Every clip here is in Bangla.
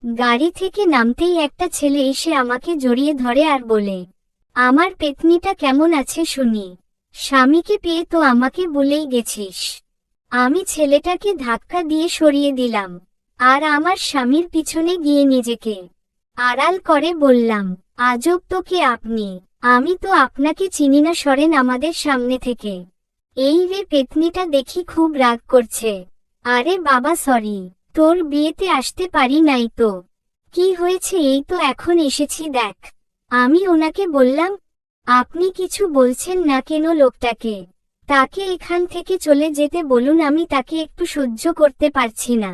গাড়ি থেকে নামতেই একটা ছেলে এসে আমাকে জড়িয়ে ধরে আর বলে, আমার পেতনিটা কেমন আছে শুনি। স্বামীকে পেয়ে তো আমাকে বলেই গেছিস। আমি ছেলেটাকে ধাক্কা দিয়ে সরিয়ে দিলাম আর আমার স্বামীর পিছনে গিয়ে নিজেকে আড়াল করে বললাম, আজব তো কে আপনি, আমি তো আপনাকে চিনি না, সরেন আমাদের সামনে থেকে। এই রে পেতনিটা দেখি খুব রাগ করছে। আরে বাবা সরি, তোর বিয়েতে আসতে পারি নাই তো। কি হয়েছে, এই তো এখন এসেছি দেখ। আমি ওনাকে বললাম, আপনি কিছু বলছেন না কেন লোকটাকে? তাকে এখান থেকে চলে যেতে বলুন, আমি তাকে একটু সহ্য করতে পারছি না।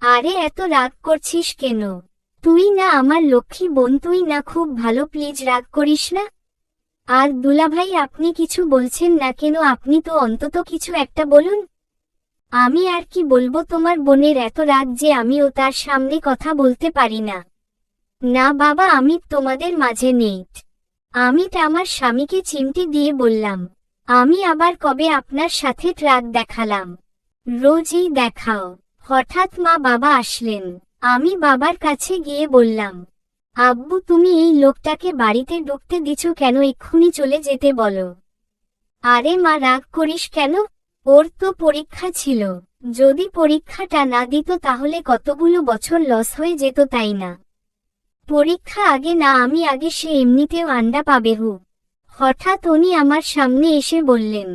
আরে এত রাগ করছিস কেন? তুই না আমার লক্ষ্মী বোন, তুই না খুব ভালো, প্লিজ রাগ করিস না। আর দুলাভাই আপনি কিছু বলছেন না কেন? আপনি তো অন্তত কিছু একটা বলুন। আমি আর কি বলবো, তোমার বোনের এত রাগ যে আমিও তার সামনে কথা বলতে পারি না। না বাবা, আমি তোমাদের মাঝে নেই। আমি আমার স্বামীকে চিমটি দিয়ে বললাম, আমি আবার কবে আপনার সাথে ট্রাক দেখালাম? রোজই দেখাও। হঠাৎ মা বাবা আসলেন। আমি বাবার কাছে গিয়ে বললাম, আব্বু তুমি এই লোকটাকে বাড়িতে ঢুকতে দিছো কেন? এক্ষুনি চলে যেতে বলো। আরে মা রাগ করিস কেন? ওর তো পরীক্ষা ছিল, যদি পরীক্ষাটা না দিত তাহলে কতগুলো বছর লস হয়ে যেত, তাই না? পরীক্ষা আগে না আমি আগে, সে এমনিতেও আন্ডা পাবে হু। হঠাৎ উনি আমার সামনে এসে বললেন,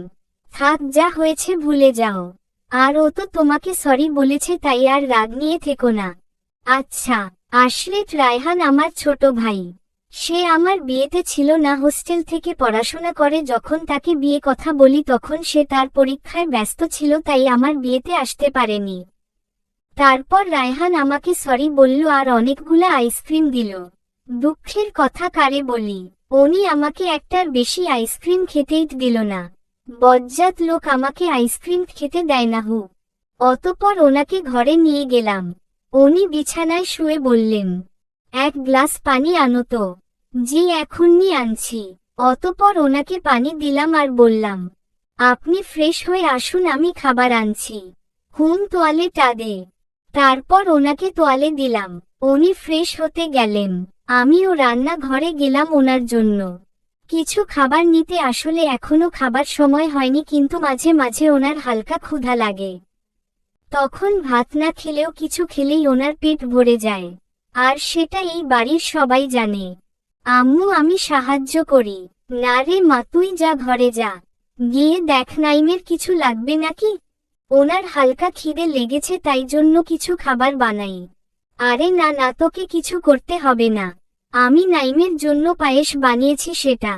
থাক যা হয়েছে ভুলে যাও। আর ও তো তোমাকে সরি বলেছে, তাই আর রাগ নিয়ে থেকো না। আচ্ছা, আসলে রায়হান আমার ছোট ভাই। সে আমার বিয়েতে ছিল না, হোস্টেল থেকে পড়াশোনা করে। যখন তাকে বিয়ে কথা বলি তখন সে তার পরীক্ষায় ব্যস্ত ছিল, তাই আমার বিয়েতে আসতে পারেনি। তারপর রায়হান আমাকে সরি বলল আর অনেকগুলা আইসক্রিম দিল। দুঃখের কথা কারে বলি, উনি আমাকে একটার বেশি আইসক্রিম খেতেই দিল না। বজ্জাত লোক, আমাকে আইসক্রিম খেতে দেয় না হু। অতঃপর ওনাকে ঘরে নিয়ে গেলাম। উনি বিছানায় শুয়ে বললেন, এক গ্লাস পানি আনো তো। জি এখনই আনছি। অতঃপর ওনাকে পানি দিলাম আর বললাম, আপনি ফ্রেশ হয়ে আসুন, আমি খাবার আনছি। তোয়ালেটা দে। তারপর ওনাকে তোয়ালে দিলাম। উনি ফ্রেশ হতে গেলেন। আমিও রান্নাঘরে গেলাম ওনার জন্য কিছু খাবার নিতে। আসলে এখনো খাবার সময় হয়নি, কিন্তু মাঝে মাঝে ওনার হালকা ক্ষুধা লাগে। তখন ভাত না খেলেও কিছু খেলেই ওনার পেট ভরে যায়। আর সেটা এই বাড়ির সবাই জানে। আম্মু আমি সাহায্য করি। না রে মা, তুই যা ঘরে যা, গিয়ে দেখ নাইমের কিছু লাগবে নাকি। ওনার হালকা খিদে লেগেছে, তাই জন্য কিছু খাবার বানাই। আরে না না, তোকে কিছু করতে হবে না, আমি নাইমের জন্য পায়েস বানিয়েছি, সেটা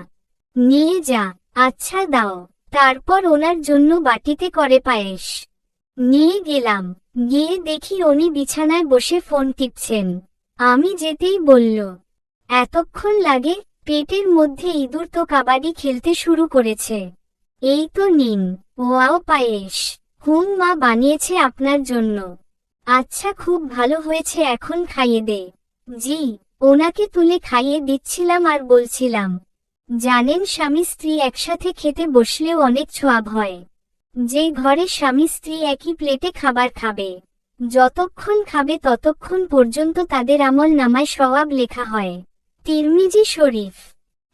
নিয়ে যা। আচ্ছা দাও। তারপর ওনার জন্য বাটিতে করে পায়েস নিয়ে গেলাম। গিয়ে দেখি উনি বিছানায় বসে ফোন টিপছেন। আমি যেতেই বলল, এতক্ষণ লাগে? পেটের মধ্যে ইঁদুর তো কাবাডি খেলতে শুরু করেছে। এই তো নিন। ওয়াও পায়েস। মা বানিয়েছে আপনার জন্য। আচ্ছা খুব ভালো হয়েছে, এখন খাইয়ে দে। জি। ওনাকে তুলে খাইয়ে দিচ্ছিলাম আর বলছিলাম, জানেন স্বামী স্ত্রী একসাথে খেতে বসলেও অনেক ছোঁয়াব হয়। যে ঘরে স্বামী স্ত্রী একই প্লেটে খাবার খাবে, যতক্ষণ খাবে ততক্ষণ পর্যন্ত তাদের আমল নামায় সওয়াব লেখা হয়। তিরমিজি শরীফ।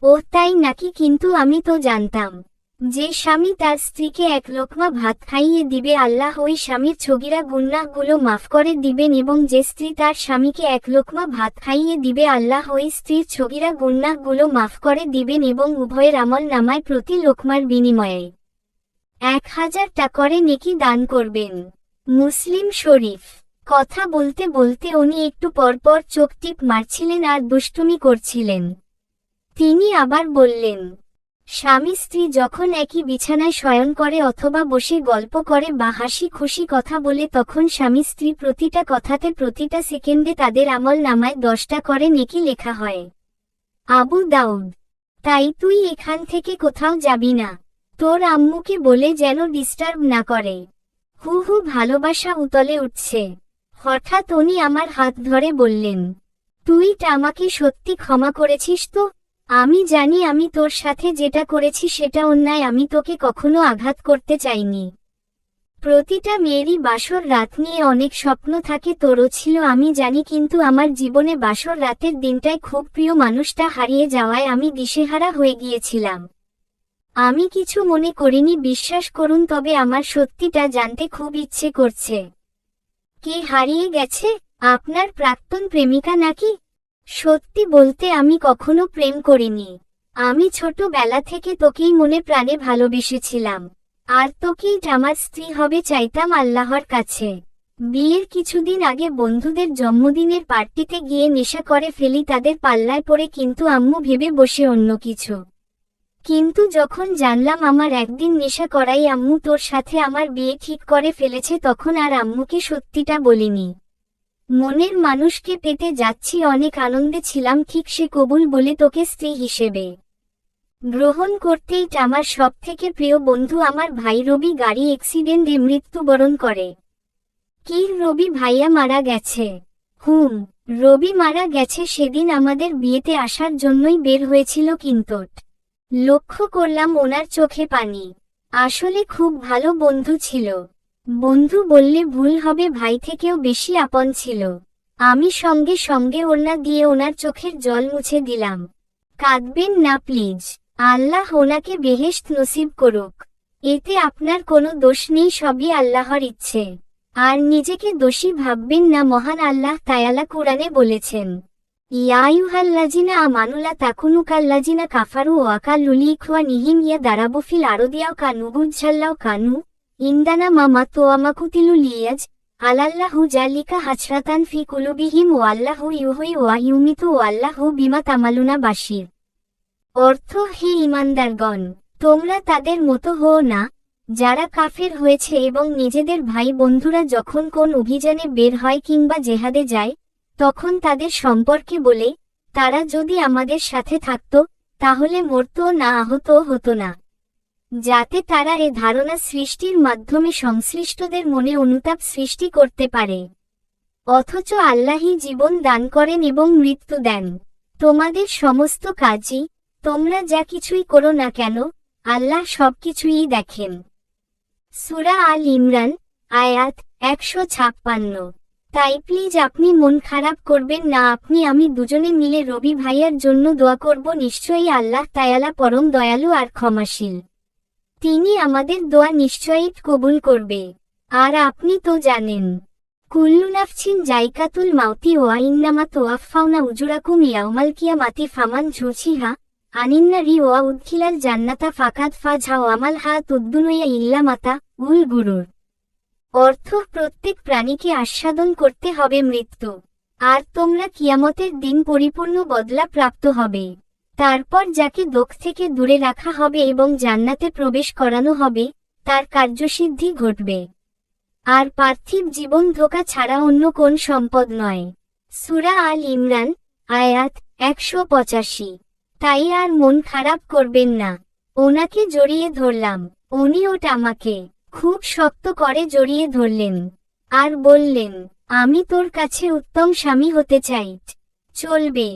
ওহ তাই নাকি? কিন্তু আমি তো জানতাম যে স্বামী তার স্ত্রীকে এক লোকমা ভাত খাইয়ে দিবে, আল্লাহ ওই স্বামীর ছগিরা গুনাহগুলো মাফ করে দিবেন, এবং যে স্ত্রী তার স্বামীকে এক লোকমা ভাত খাইয়ে দিবে, আল্লাহ ওই স্ত্রীর ছগিরা গুনাহগুলো মাফ করে দিবেন, এবং উভয়ের আমল নামায় প্রতি লোকমার বিনিময়ে 1000 টাকা করে নেকি দান করবেন। মুসলিম শরীফ। কথা বলতে বলতে উনি একটু পরপর চোখ টিপ মারছিলেন আর দুষ্টুমি করছিলেন। তিনি আবার বললেন, স্বামী স্ত্রী যখন একই বিছানায় শয়ন করে অথবা বসে গল্প করে বা হাসি খুশি কথা বলে, তখন স্বামী স্ত্রী প্রতিটা কথাতে প্রতিটা সেকেন্ডে তাদের আমল নামায় 10 টাকা করে নেকি লেখা হয়। আবু দাউদ। তাই তুই এখান থেকে কোথাও যাবি না, তোর আম্মুকে বলে যেন ডিস্টার্ব না করে। হু হু ভালোবাসা উতলে উঠছে। হঠাৎ উনি আমার হাত ধরে বললেন, তুই আমাকে সত্যি ক্ষমা করেছিস তো? আমি জানি আমি তোর সাথে যেটা করেছি সেটা অন্যায়, আমি তোকে কখনো আঘাত করতে চাইনি। প্রতিটা মেয়েরই বাসর রাত নিয়ে অনেক স্বপ্ন থাকে, তোরও ছিল আমি জানি, কিন্তু আমার জীবনে বাসর রাতের দিনটায় খুব প্রিয় মানুষটা হারিয়ে যাওয়ায় আমি দিশেহারা হয়ে গিয়েছিলাম। আমি কিছু মনে করিনি, বিশ্বাস করুন, তবে আমার সত্যিটা জানতে খুব ইচ্ছে করছে। কে হারিয়ে গেছে? আপনার প্রাক্তন প্রেমিকা নাকি? সত্যি বলতে আমি কখনো প্রেম করিনি। আমি ছোটবেলা থেকে তোকেই মনে প্রাণে ভালোবেসেছিলাম, আর তোকেই আমার স্ত্রী হবে চাইতাম আল্লাহর কাছে। বিয়ের কিছুদিন আগে বন্ধুদের জন্মদিনের পার্টিতে গিয়ে নেশা করে ফেলি তাদের পাল্লায় পড়ে, কিন্তু আম্মু ভেবে বসে অন্য কিছু। কিন্তু যখন জানলাম আমার একদিন নেশা করাই আম্মু তোর সাথে আমার বিয়ে ঠিক করে ফেলেছে, তখন আর আম্মুকে সত্যিটা বলিনি। মনের মানুষকে পেতে যাচ্ছি, অনেক আনন্দে ছিলাম, ঠিক সে কবুল বলে তোকে স্ত্রী হিসেবে গ্রহণ করতেই আমার সবথেকে প্রিয় বন্ধু আমার ভাই রবি গাড়ি অ্যাক্সিডেন্টে মৃত্যুবরণ করে। কি রবি ভাইয়া মারা গেছে? রবি মারা গেছে। সেদিন আমাদের বিয়েতে আসার জন্যই বের হয়েছিল, কিন্তু লক্ষ্য করলাম ওনার চোখে পানি। আসলে খুব ভালো বন্ধু ছিল। বন্ধু বললে ভুল হবে, ভাই থেকেও বেশি আপন ছিল। আমি সঙ্গে সঙ্গে ওড়না দিয়ে ওনার চোখের জল মুছে দিলাম। কাঁদবেন না প্লিজ, আল্লাহ ওনাকে বেহেশত নসিব করুক। এতে আপনার কোনো দোষ নেই, সবই আল্লাহর ইচ্ছে। আর নিজেকে দোষী ভাববেন না, মহান আল্লাহ তাআলা কুরআনে বলেছেন, ইয়া আইয়ুহাল্লাযিনা আমানু লা তাকুনু কাল্লাযিনা কাফারু ওয়া কালু লিইখওয়ানিহিম ইয়াদারাবু ফিল আরদি আও কানু বুজজাল্লাও কানু ইনদানা মামাতু ওয়া মাকুতিলু লিয়াজ আলাল্লাহু জালিকা হাসরাতান ফি কুলুবিহিম ওয়াল্লাহু ইউহয়ি ওয়া ইউমিতু ওয়াল্লাহু বিমা তামালুনা বাশির। অর্থ, হে ঈমানদারগণ, তোমরা তাদের মতো হও না যারা কাফের হয়েছে এবং নিজেদের ভাই বন্ধুরা যখন কোন অভিযানে বের হয় কিংবা জেহাদে যায় তখন তাদের সম্পর্কে বলে, তারা যদি আমাদের সাথে থাকত তাহলে মরতো না, আহতও হতো না, যাতে তারা এ ধারণা সৃষ্টির মাধ্যমে সংশ্লিষ্টদের মনে অনুতাপ সৃষ্টি করতে পারে। অথচ আল্লাহই জীবন দান করেন এবং মৃত্যু দেন। তোমাদের সমস্ত কাজই, তোমরা যা কিছুই করো না কেন, আল্লাহ সবকিছুই দেখেন। সূরা আল ইমরান, আয়াত 156। তাই প্লিজ আপনি মন খারাপ করবেন না, আপনি আমি দুজনে মিলে রবি ভাইয়ার জন্য দোয়া করব। নিশ্চয়ই আল্লাহ তাআলা পরম দয়ালু আর ক্ষমাশীল। তিনি আমাদের দোয়া নিশ্চয়ই কবুল করবে। আর আপনি তো জানেন, কুল্লু নাফসিন যায়কাতুল মাউতি ওয়া ইন্নামা তুওয়াফাউনা উজুরাকুম ইয়াউমাল কিয়ামাতি ফামান যুরছিহা আনিন্নারি ওয়া উদখিলাল জান্নাতা ফাকাদ ফাজহা ওয়ামাল হায়াতুদ দুনিয়া ইল্লা মাতা উল গুরুর। অর্থ, প্রত্যেক প্রাণীকে আস্বাদন করতে হবে মৃত্যু, আর তোমরা কিয়ামতের দিন পরিপূর্ণ বদলা প্রাপ্ত হবে। তারপর যাকে দুঃখ থেকে দূরে রাখা হবে এবং জান্নাতে প্রবেশ করানো হবে, তার কার্যসিদ্ধি ঘটবে। আর পার্থিব জীবন ধোঁকা ছাড়া অন্য কোন সম্পদ নয়। সূরা আল ইমরান, আয়াত 185। তাই আর মন খারাপ করবেন না। ওনাকে জড়িয়ে ধরলাম, উনি ওটা আমাকে খুব শক্ত করে জড়িয়ে ধরলেন আর বললেন, আমি তোর কাছে উত্তম স্বামী হতে চাই। চলবে।